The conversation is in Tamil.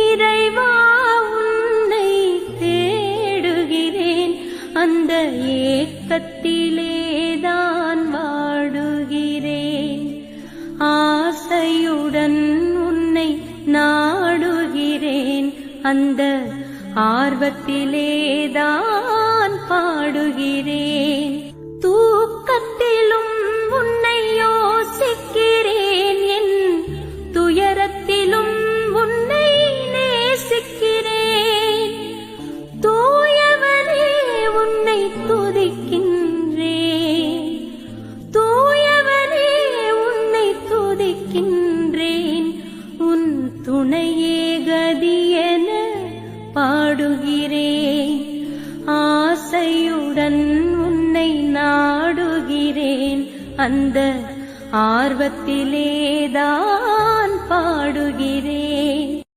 இறைவா உன்னை தேடுகிறேன், அந்த ஏக்கத்திலேதான் வாடுகிறேன். ஆசையுடன் உன்னை நாடுகிறேன், அந்த ஆர்வத்திலேதான் பாடுகிறேன். தூக்கத்திலும் உன்னை யோசிக்கிறேன், என் துயரத்திலும் உன்னை நேசிக்கிறேன். தூயவனே உன்னை துதிக்கின்றேன், தூயவனே உன்னை துதிக்கின்றேன். உன் துணையே கதியென பாடுகிறேன். ஆசையுடன் உன்னை நாடுகிறேன், அந்த ஆர்வத்திலேதான் பாடுகிறேன்.